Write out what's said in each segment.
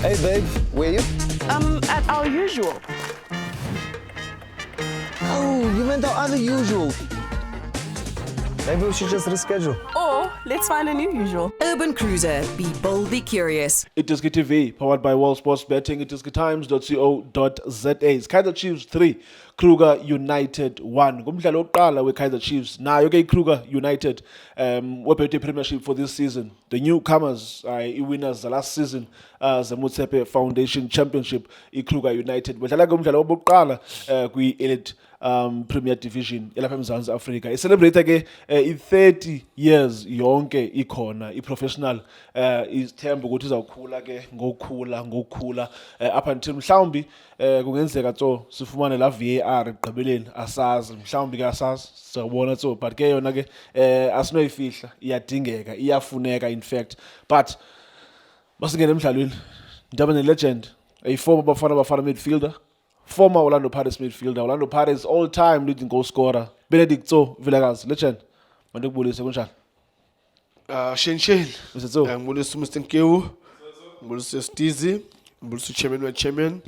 Hey babe, where you? At our usual. Oh, you meant our other usual. Maybe we should just reschedule. Or let's find a new usual. Urban Cruiser. Be bold, be curious. It is TV, powered by World Sports Betting. It is times.co.za. It's Kaizer Chiefs 3, Kruger United 1. Ngumdlalo wokuqala we-Kaizer Chiefs. Nayo ke Kruger United webethe Premiership for this season. The newcomers, winners the last season, the Motsepe Foundation Championship, Kruger United. Badlala ke umdlalo wokuqala kwi-Elite Premier Division elapha eMzantsi Afrika. Icelebrate ke i-30 years yonke ikhona i-professional isithemba ukuthi izawukhula ke ngokukhula up until mhlawumbi kungenzeka so sifumane la VAR egqibeleni asazi mhlawumbi ke asazi siyabona so but ke yona ke asinoyifihla iyadingeka iyafuneka in fact but basingene emidlalweni ndaba ne-legend former Bafana midfielder, former Orlando Pirates midfielder, Orlando Pirates all-time leading goal scorer, Benedict Vilakazi, legend. Mandikubulise kunjani? Shen. Mr. Tso. Ngibulisa Mr. Nkewu. Ngibulisa Stizi. Ngibulisa chairman.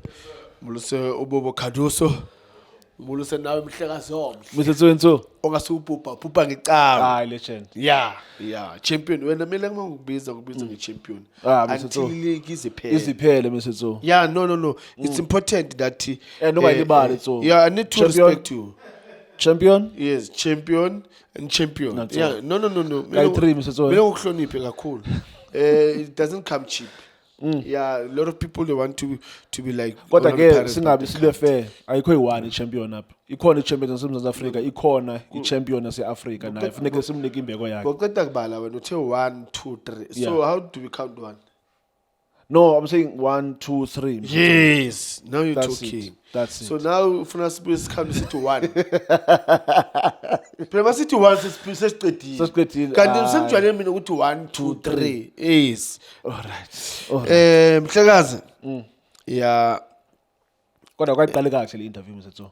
Ngibulisa Ubobo Khaduso. Ngibulisa nawe Mhlekazi Homhle. Mr. Tso. Ongasuphupha ngecawe. Hayi legend. Yeah. Champion. Wena mina ngikubiza nge-champion. Mr. Tso. Until league iziphele. Iziphele Mr. Tso. Yeah, no. It's important that nobody Tso. Yeah, I need to respect you. Champion? Yes, champion and champion. Not Yeah, so. no. Like 3 Mr. Tso. Mina ukuhloniphe kakhulu. It doesn't come cheap. Yeah, a lot of people they want to be like. Kodwa Orlando ke Pirates, singabi but they sibe can't. fair ayikho i-1 i-champion apha ikhona i-champion yaseMzantsi Afrika ikhona i-champion yase-Afrika naye funeke simnike imbeko yakhe. Ngokuqeda kubala wena uthe 1 2 3. So Yeah. how do we count 1? No, I'm saying 1 2 3 Yes, now you're That's talking. it. That's it. So now ufuna sibuye sithi 1. Phela masithi 1 sesiqedile. Sesiqedile, Kanti hayi. sengijwayele mina ukuthi 1 2 3. Yes. Alright. Mhlekazi. Yeah. Kodwa kwayiqale kahle le interview Mr. Tso.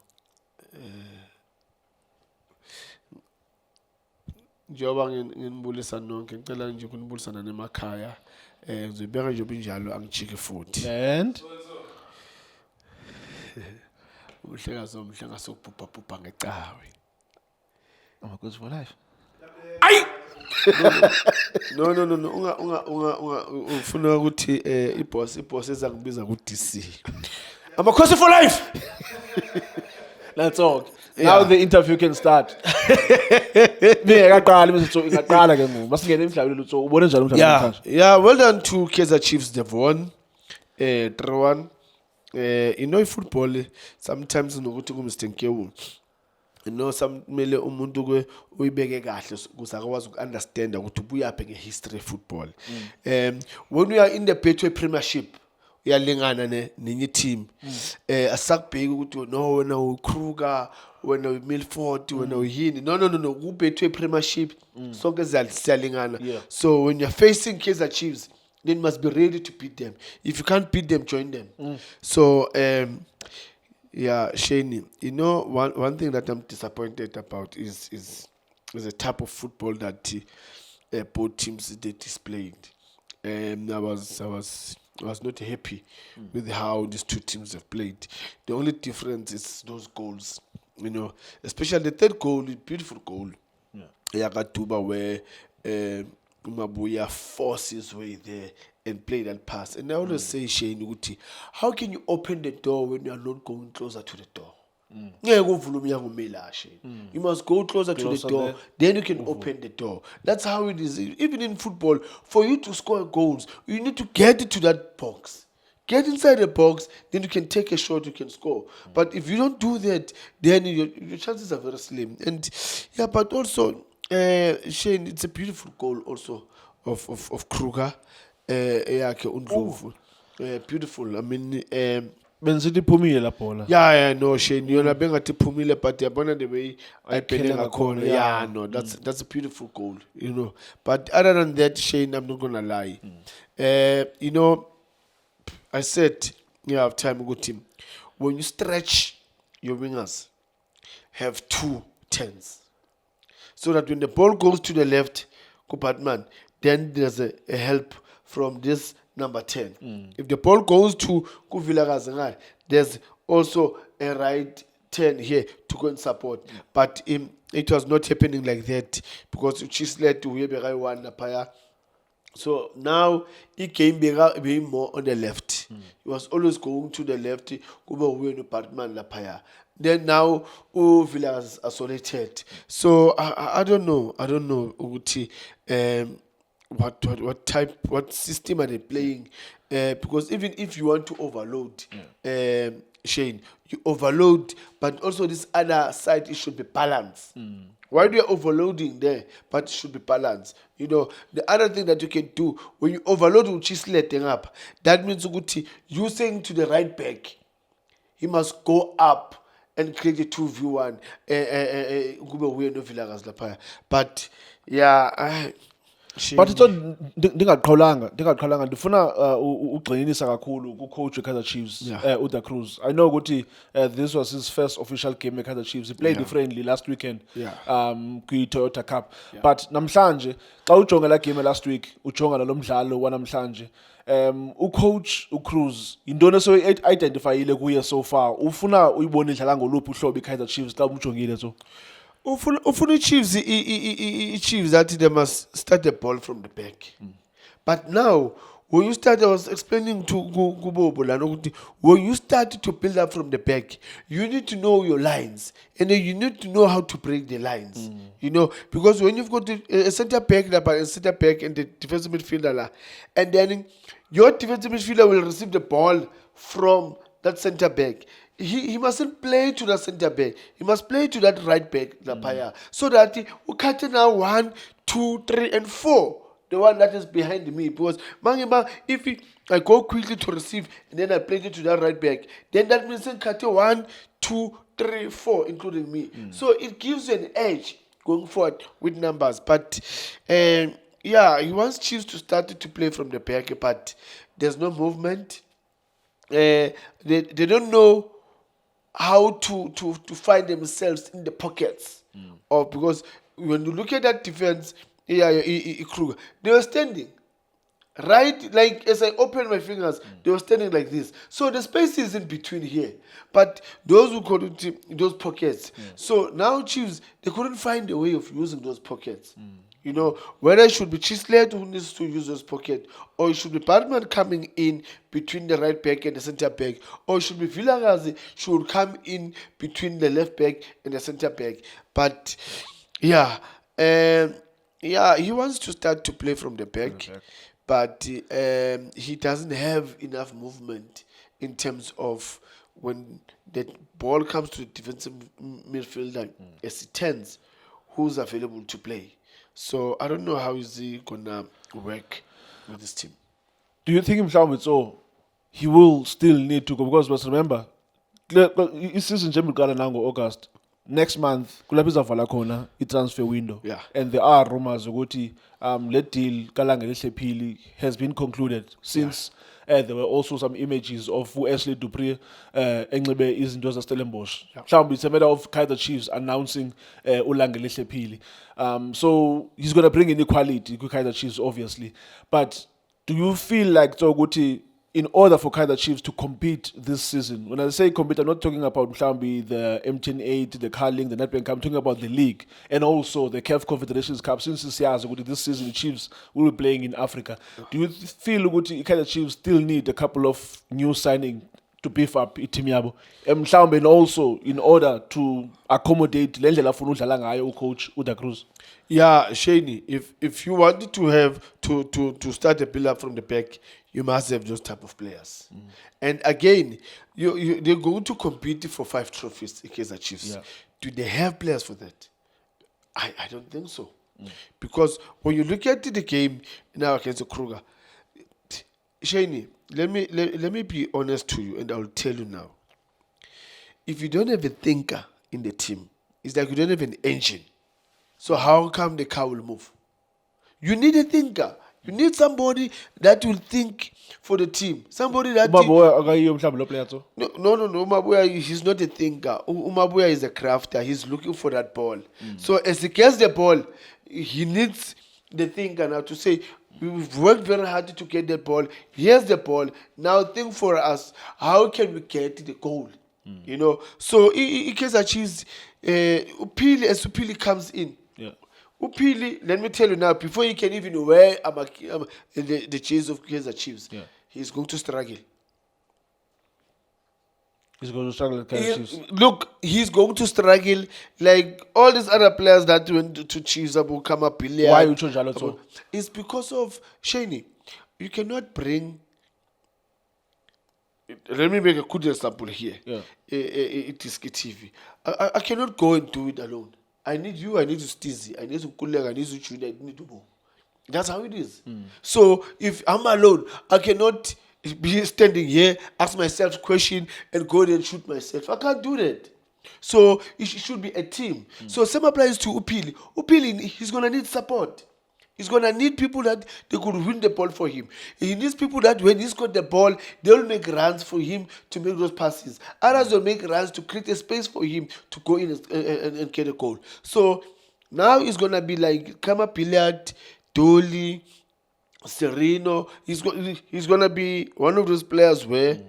Njengoba nginibulisa nonke ngicela nje ukunibulisana nemakhaya ngizobeka nje binjalo angijike futhi And uhlekazi omhle ngasokubhubha ngecawe I'm good for life. no unga ufuna ukuthi iboss ezangibiza ku DC I'm a course for life. Let's talk. Yeah. Now the interview can start. Ngiyaqala Mr. Tso ingaqala ke ngoba masingene emidlalweni Tso ubone njalo umdlalo namhlanje. Yeah, well done to Kaizer Chiefs. They've won 3-1. Football sometimes unokuthi ku Mr. Nkewu. Samele umuntu ke uyibeke kahle ukuze akwazi ukunderstand ukuthi ubuyaphi ngehistory football. When we are in the Betway Premiership uyalingana nenye team asakubheka ukuthi no wena uKruger wena uMilford wena uyini no ku Betway Premiership sonke siyalingana. Yeah. So when you're facing Kaizer Chiefs then you must be ready to beat them. If you can't beat them, join them. So yeah, Shani, one thing that I'm disappointed about is the type of football that both teams they displayed. I was not happy with how these two teams have played. The only difference is those goals. Especially the third goal, is beautiful goal. Yeah, Yakatuba where Mabuya forced his way there and played that pass. And I always say, Shane Uti, how can you open the door when you are not going closer to the door? You must go closer to the door, there. then you can open the door. That's how it is. Even in football, for you to score goals, you need to get into that box. Get inside the box, then you can take a shot, you can score. But if you don't do that, then your chances are very slim. And yeah, but also, Shane, it's a beautiful goal also of Kruger. Beautiful. I mean, Benzithi iphumile la bhola. yeah, no, Shane, you're not being at Pumile, but you're born the way I Ayikhelele pay a corner. ngakhona, Yeah, yeah. no, that's a beautiful goal, But other than that, Shane, I'm not gonna lie. I said, you have time good team. When you stretch your wingers, have 2 10s. So that when the ball goes to the left, go Batman, then there's a help from this number 10. If the ball goes to Vilakazi, there's also a right 10 here to go and support. But it was not happening like that because Chislet to Weberai one Napaya. So now he came being more on the left. He was always going to the left. Then now Villa is isolated. So I don't know. Uguti, what system are they playing? Because even if you want to overload, Shane, you overload, but also this other side it should be balanced. Why do you overloading there? But it should be balanced. You know, the other thing that you can do when you overload which is letting up, that means you saying to the right back, he must go up and create a 2v1. But yeah, But it's not ndingaqholanga ndifuna ugxininisa kakhulu ku-coach we-Kaizer Chiefs, Uda Cruz. I know ukuthi this was his first official game with-Kaizer Chiefs. He played differently last weekend kwi-Toyota Cup. But namhlanje xa ujonga la game last week ujonga nalo mdlalo wanamhlanje ucoach uCruz yintoni so-identifyile kuye so far ufuna uyibone idlala ngoluphi uhlobo i-Kaizer Chiefs xa umjongile so Ufuna Chiefs, Chiefs that they must start the ball from the back. But now, when you start, I was explaining to Gubo, when you start to build up from the back, you need to know your lines, and then you need to know how to break the lines. You know, because when you've got a center back, and the defensive midfielder, and then your defensive midfielder will receive the ball from that center back. He mustn't play to the center back. He must play to that right back, so that we cut now 1, 2, 3, and 4. The one that is behind me. Because if I go quickly to receive and then I play it to that right back, then that means I cut 1, 2, 3, 4, including me. So it gives you an edge going forward with numbers. But he wants Chiefs to start to play from the back, but there's no movement. They don't know how to find themselves in the pockets. Or because when you look at that defense, Kruger, they were standing. Right? Like as I open my fingers, they were standing like this. So the space is in between here. But those who call it those pockets. So now Chiefs, they couldn't find a way of using those pockets. You know, whether it should be Chislet who needs to use those pockets, or it should be Batman coming in between the right back and the center back, or it should be Vilakazi should come in between the left back and the center back. But he wants to start to play from the back, but he doesn't have enough movement in terms of when the ball comes to the defensive midfielder as it turns, who's available to play. So I don't know how is he gonna work with this team. Do you think so he will still need to go? Because remember, season August. Next month, kulapho izavala khona i-transfer window. And there are rumors ukuthi let deal Kalanga Lehlephili has been concluded since there were also some images of Ashley Dupree enxibe izinto zaStellenbosch. Mhlawumbe it's a matter of Kaizer Chiefs announcing uLanga Lehlephili. So he's going to bring in equality to Kaizer Chiefs obviously. But do you feel like ukuthi in order for Kaizer Chiefs to compete this season, when I say compete, I'm not talking about the MTN8, the Carling, the Nedbank Cup, I'm talking about the league and also the CAF Confederations Cup. Since this season, the Chiefs will be playing in Africa. Do you feel Kaizer Chiefs still need a couple of new signings to beef up team yabo? And also in order to accommodate coach Uda Cruz. Yeah, Shaney, if you wanted to have to start a build up from the back, you must have those type of players. And again, they're going to compete for 5 trophies in Kaizer Chiefs. Do they have players for that? I don't think so. Because when you look at the game now against Kruger, Shaney, let me be honest to you, and I'll tell you now. If you don't have a thinker in the team, it's like you don't have an engine. So how come the car will move? You need a thinker. You need somebody that will think for the team. Somebody that... No. Umabuya, he's not a thinker. Umabuya is a crafter. He's looking for that ball. So as he gets the ball, he needs the thinker now to say, We've worked very hard to get the ball. Here's the ball. Now think for us, how can we get the goal? You know, so Kaizer Chiefs, Upili, as Upili comes in, Yeah. Upili, let me tell you now, before he can even wear the chase of Kaizer Chiefs, Yeah. he's going to struggle. He's going to struggle with Kaizer Chiefs. Look, he's going to struggle like all these other players that went to Chiefs will come up. Why you chose Jalo? It's because of Shaney. You cannot bring. Let me make a good example here. Yeah. It is TV. I cannot go and do it alone. I need you. I need to Stizzy. I need to Kulega. I need to Chune. I need to Bo. That's how it is. So if I'm alone, I cannot be standing here, ask myself question, and go there and shoot myself. I can't do that. So it should be a team. So same applies to Upili. Upili, he's gonna need support. He's gonna need people that they could win the ball for him. He needs people that when he's got the ball, they'll make runs for him to make those passes. Others will make runs to create a space for him to go in and get a goal. So now it's gonna be like Kama Pilliard, Dolly, Sereno. He's gonna be one of those players where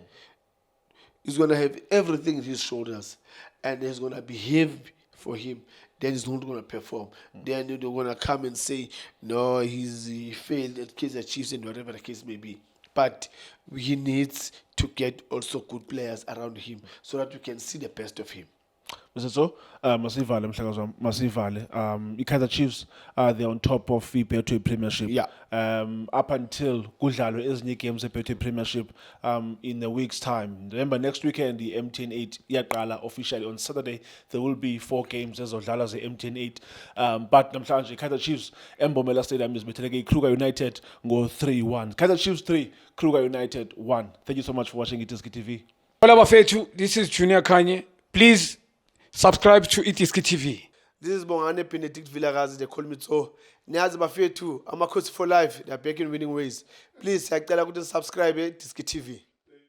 he's gonna have everything in his shoulders, and he's gonna behave for him. Then he's not gonna perform. Then they're gonna come and say, no, he failed at Kaizer Chiefs and whatever the case may be. But he needs to get also good players around him so that we can see the best of him. Mr. So, Masivale, Mhlakazwa, Masivale, Kaizer Chiefs, they're on top of the Betway Premiership. Yeah. Up until Kudlalo ezinye games Betway Premiership in a week's time. Remember, next weekend, the MTN 8 Yaqala officially on Saturday, there will be 4 games as Odlala the MTN 8. But namhlanje Kaizer Chiefs, Mbomela Stadium is beating Kruger United go 3-1. Kaizer Chiefs 3, Kruger United 1. Thank you so much for watching Itiski TV. Hola Bafethu, this is Junior Kanye. Please subscribe to Itiski TV. This is Bongane Benedict Villagazi, they call me so. Niyazi bafethu, Amakhosi for life, they are back in winning ways. Please, subscribe to Itiski TV.